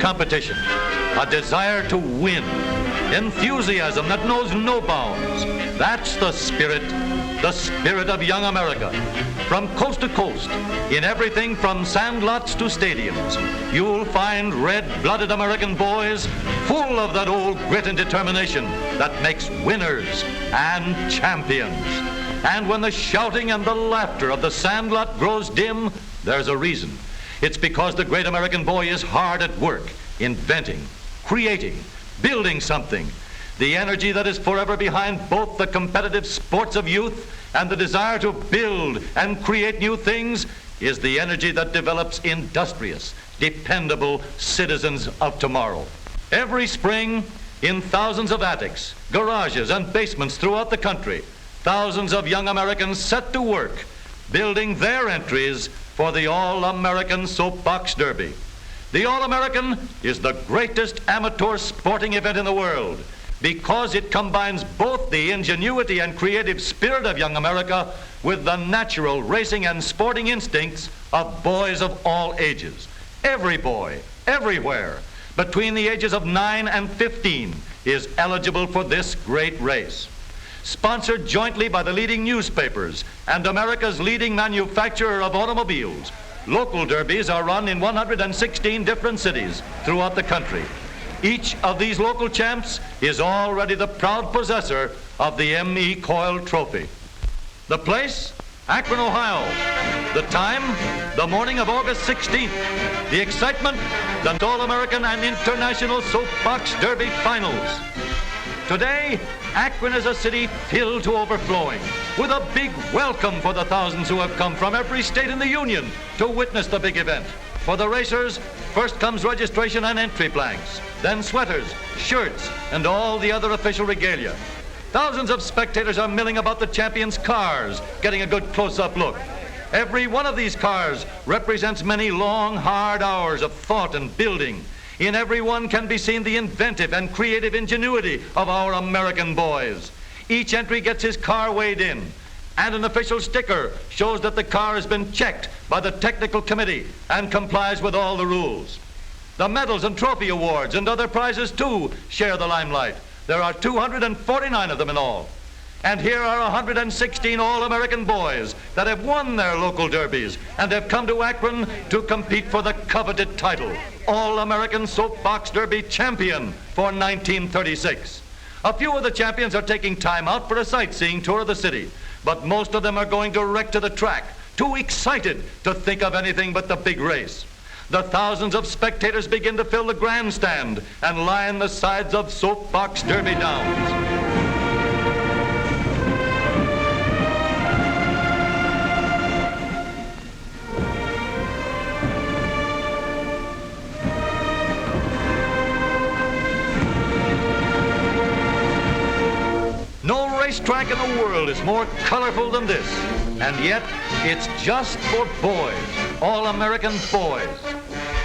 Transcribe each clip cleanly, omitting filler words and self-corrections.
competition, a desire to win, enthusiasm that knows no bounds. That's the spirit of young America. From coast to coast, in everything from sandlots to stadiums, you'll find red-blooded American boys full of that old grit and determination that makes winners and champions. And when the shouting and the laughter of the sandlot grows dim, there's a reason. It's because the great American boy is hard at work, inventing, creating, building something. The energy that is forever behind both the competitive sports of youth and the desire to build and create new things is the energy that develops industrious, dependable citizens of tomorrow. Every spring, in thousands of attics, garages, and basements throughout the country, thousands of young Americans set to work building their entries for the All-American Soapbox Derby. The All-American is the greatest amateur sporting event in the world because it combines both the ingenuity and creative spirit of young America with the natural racing and sporting instincts of boys of all ages. Every boy, everywhere, between the ages of 9 and 15 is eligible for this great race. Sponsored jointly by the leading newspapers and America's leading manufacturer of automobiles, local derbies are run in 116 different cities throughout the country. Each of these local champs is already the proud possessor of the M.E. Coyle Trophy. The place? Akron, Ohio. The time? The morning of August 16th. The excitement? The All-American and International Soapbox Derby Finals. Today, Akron is a city filled to overflowing, with a big welcome for the thousands who have come from every state in the Union to witness the big event. For the racers, first comes registration and entry blanks, then sweaters, shirts, and all the other official regalia. Thousands of spectators are milling about the champions' cars, getting a good close-up look. Every one of these cars represents many long, hard hours of thought and building. In every one can be seen the inventive and creative ingenuity of our American boys. Each entry gets his car weighed in, and an official sticker shows that the car has been checked by the technical committee and complies with all the rules. The medals and trophy awards and other prizes, too, share the limelight. There are 249 of them in all. And here are 116 All-American boys that have won their local derbies and have come to Akron to compete for the coveted title, All-American Soapbox Derby Champion for 1936. A few of the champions are taking time out for a sightseeing tour of the city, but most of them are going direct to the track, too excited to think of anything but the big race. The thousands of spectators begin to fill the grandstand and line the sides of Soapbox Derby downs. No racetrack in the world is more colorful than this, and yet it's just for boys, all-American boys.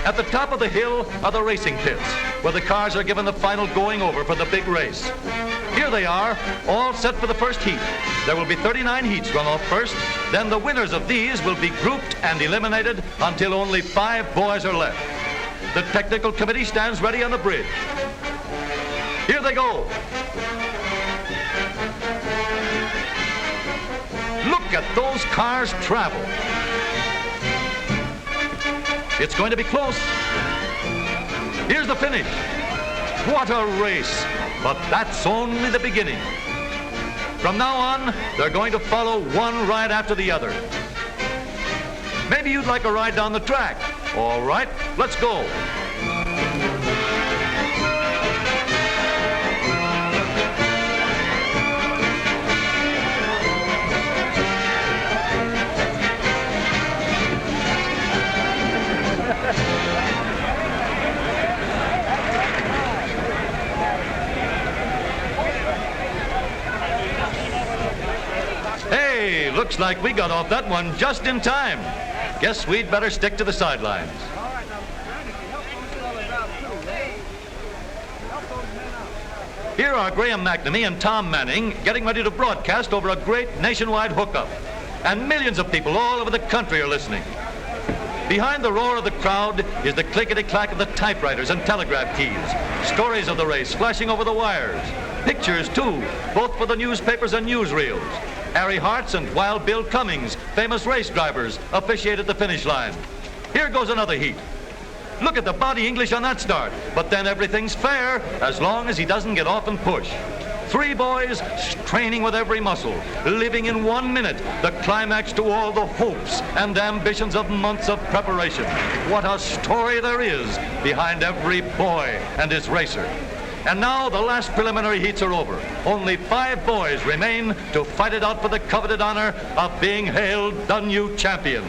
At the top of the hill are the racing pits, where the cars are given the final going over for the big race. Here they are, all set for the first heat. There will be 39 heats run off first, then the winners of these will be grouped and eliminated until only 5 boys are left. The technical committee stands ready on the bridge. Here they go. Look at those cars travel. It's going to be close. Here's the finish. What a race, but that's only the beginning. From now on, they're going to follow one ride after the other. Maybe you'd like a ride down the track. All right, let's go. Hey, looks like we got off that one just in time. Guess we'd better stick to the sidelines. Here are Graham McNamee and Tom Manning getting ready to broadcast over a great nationwide hookup. And millions of people all over the country are listening. Behind the roar of the crowd is the clickety-clack of the typewriters and telegraph keys. Stories of the race flashing over the wires. Pictures, too, both for the newspapers and newsreels. Harry Hartz and Wild Bill Cummings, famous race drivers, officiate at the finish line. Here goes another heat. Look at the body English on that start. But then everything's fair as long as he doesn't get off and push. Three boys straining with every muscle, living in 1 minute the climax to all the hopes and ambitions of months of preparation. What a story there is behind every boy and his racer. And now the last preliminary heats are over. Only 5 boys remain to fight it out for the coveted honor of being hailed the new champion.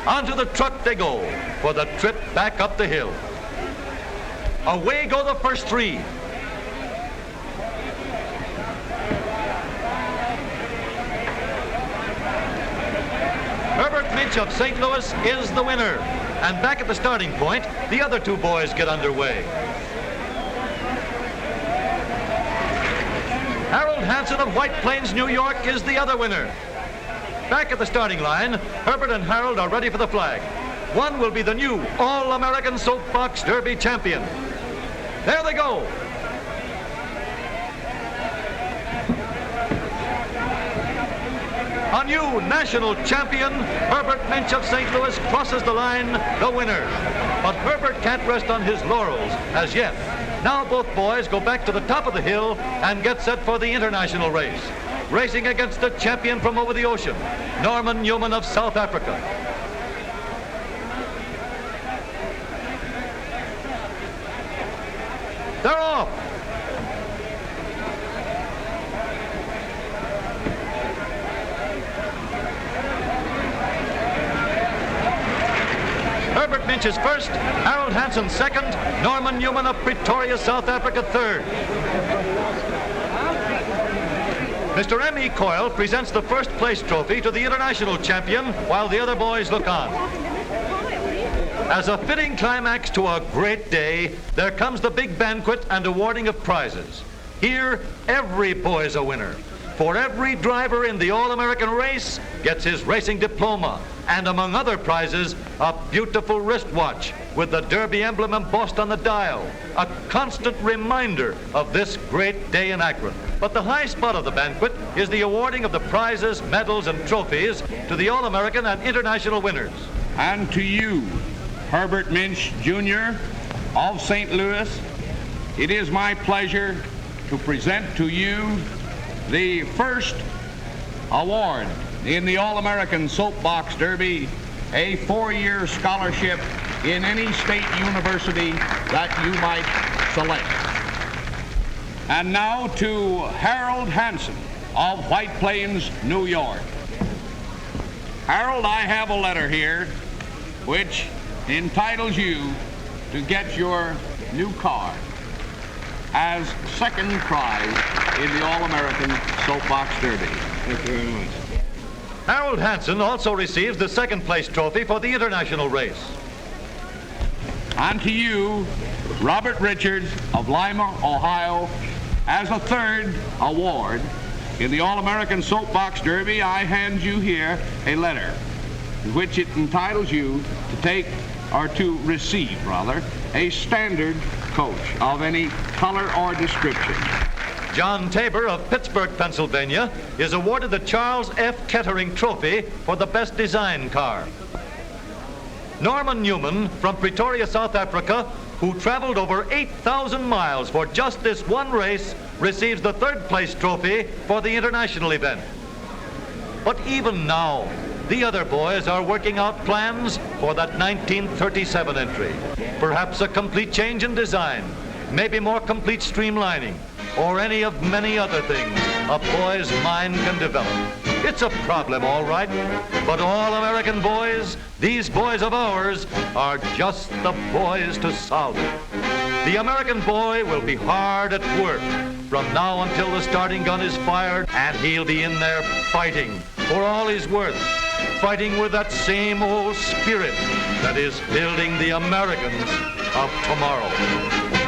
Onto the truck they go for the trip back up the hill. Away go the first 3. Herbert Minch of St. Louis is the winner. And back at the starting point, the other 2 boys get underway. Harold Hansen of White Plains, New York is the other winner. Back at the starting line, Herbert and Harold are ready for the flag. One will be the new All-American Soapbox Derby champion. There they go. A new national champion, Herbert Minch of St. Louis, crosses the line, the winner. But Herbert can't rest on his laurels as yet. Now both boys go back to the top of the hill and get set for the international race. Racing against the champion from over the ocean, Norman Newman of South Africa. They're off. Herbert Minch is first, Harold Hansen second, Norman Newman of Pretoria, South Africa third. Mr. M.E. Coyle presents the first place trophy to the international champion while the other boys look on. As a fitting climax to a great day, there comes the big banquet and awarding of prizes. Here, every boy's a winner. For every driver in the All-American race gets his racing diploma, and among other prizes, a beautiful wristwatch with the Derby emblem embossed on the dial, a constant reminder of this great day in Akron. But the high spot of the banquet is the awarding of the prizes, medals, and trophies to the All-American and international winners. And to you, Herbert Minch, Jr. of St. Louis, it is my pleasure to present to you the first award in the All-American Soapbox Derby, a 4-year scholarship in any state university that you might select. And now to Harold Hansen of White Plains, New York. Harold, I have a letter here which entitles you to get your new car as second prize in the All-American Soapbox Derby. Thank you very much. Harold Hansen also receives the second place trophy for the international race. And to you, Robert Richards of Lima, Ohio, as a third award in the All-American Soapbox Derby, I hand you here a letter in which it entitles you to take, or to receive, rather, a standard coach of any color or description. John Tabor of Pittsburgh, Pennsylvania, is awarded the Charles F. Kettering Trophy for the best design car. Norman Newman from Pretoria, South Africa, who traveled over 8,000 miles for just this one race, receives the third place trophy for the international event. But even now, the other boys are working out plans for that 1937 entry. Perhaps a complete change in design, maybe more complete streamlining, or any of many other things a boy's mind can develop. It's a problem, all right, but All-American boys, these boys of ours, are just the boys to solve it. The American boy will be hard at work from now until the starting gun is fired, and he'll be in there fighting for all he's worth, fighting with that same old spirit that is building the Americans of tomorrow.